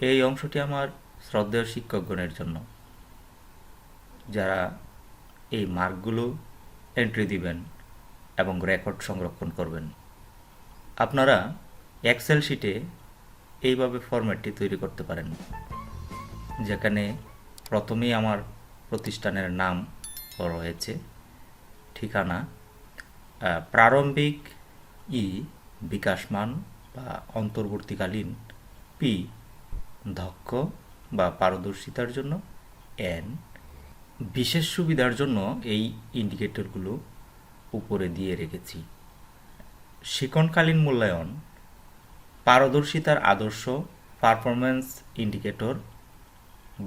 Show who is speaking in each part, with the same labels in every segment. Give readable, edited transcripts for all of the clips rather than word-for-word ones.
Speaker 1: এই অংশটি আমার শ্রদ্ধেয় শিক্ষকগণের জন্য, যারা এই মার্কগুলো এন্ট্রি দিবেন এবং রেকর্ড সংরক্ষণ করবেন। আপনারা এক্সেল শিটে এইভাবে ফরম্যাটটি তৈরি করতে পারেন, যেখানে প্রথমেই আমার প্রতিষ্ঠানের নাম রয়েছে, ঠিকানা, প্রারম্ভিক ই বিকাশমান বা অন্তর্বর্তীকালীন পি দক্ষ বা পারদর্শিতার জন্য এন। বিশেষ সুবিধার জন্য এই ইন্ডিকেটরগুলো উপরে দিয়ে রেখেছি। শিক্ষণকালীন মূল্যায়ন, পারদর্শিতার আদর্শ পারফরম্যান্স ইন্ডিকেটর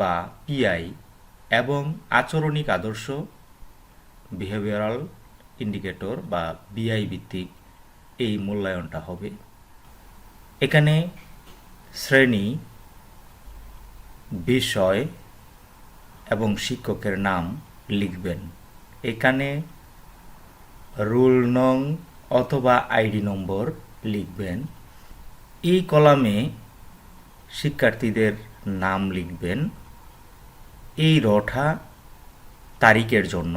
Speaker 1: বা পিআই এবং আচরণিক আদর্শ বিহেভিয়ারাল ইন্ডিকেটর বা বিআই ভিত্তিক এই মূল্যায়নটা হবে। এখানে শ্রেণী, বিষয় এবং শিক্ষকের নাম লিখবেন। এখানে রোল নং অথবা আইডি নম্বর লিখবেন। এই কলামে শিক্ষার্থীদের নাম লিখবেন। এই রটা তারিখের জন্য,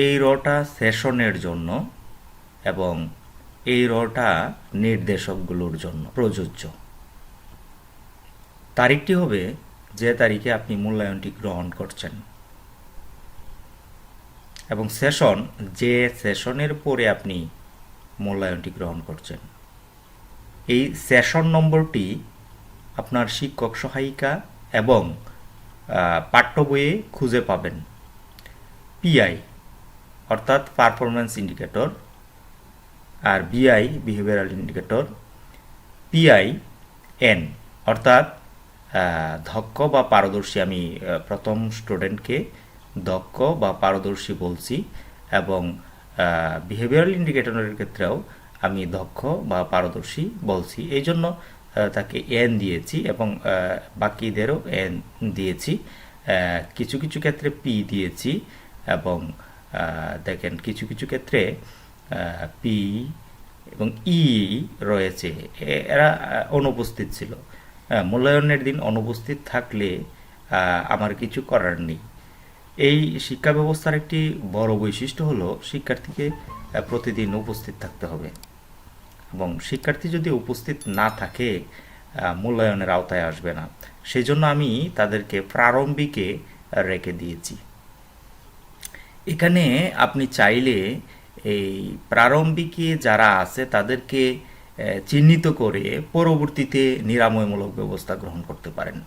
Speaker 1: এই রটা সেশনের জন্য এবং এই রটা নির্দেশকগুলোর জন্য প্রযোজ্য। তারিখটি হবে যে তারিখে আপনি মূল্যায়নটি গ্রহণ করছেন, এবং সেশন যে সেশনের পরে আপনি মূল্যায়নটি গ্রহণ করছেন। এই সেশন নম্বরটি আপনার শিক্ষক সহায়িকা এবং পাঠ্য বইয়ে খুঁজে পাবেন। পিআই অর্থাৎ পারফরম্যান্স ইন্ডিকেটর, আর বিআই বিহেভিয়ারাল ইন্ডিকেটর। পিআই এন অর্থাৎ দক্ষ বা পারদর্শী, আমি প্রথম স্টুডেন্টকে দক্ষ বা পারদর্শী বলছি, এবং বিহেভিয়ারাল ইন্ডিকেটরের ক্ষেত্রেও আমি দক্ষ বা পারদর্শী বলছি, এই জন্য তাকে এন দিয়েছি এবং বাকিদেরও এন দিয়েছি। কিছু কিছু ক্ষেত্রে পি দিয়েছি এবং দেখেন কিছু কিছু ক্ষেত্রে পি এবং ই রয়েছে, এরা অনুপস্থিত ছিল। মূল্যায়নের দিন অনুপস্থিত থাকলে আমার কিছু করার নেই। এই শিক্ষা ব্যবস্থার একটি বড় বৈশিষ্ট্য হলো শিক্ষার্থীকে প্রতিদিন উপস্থিত থাকতে হবে, এবং শিক্ষার্থী যদি উপস্থিত না থাকে মূল্যায়নের আওতায় আসবে না। সেই জন্য আমি তাদেরকে প্রারম্ভিকে রেখে দিয়েছি। এখানে আপনি চাইলে এই প্রারম্ভিকে যারা আছে তাদেরকে চিহ্নিত করে পরবর্তীতে নিরাময়মূলক ব্যবস্থা গ্রহণ করতে পারেন।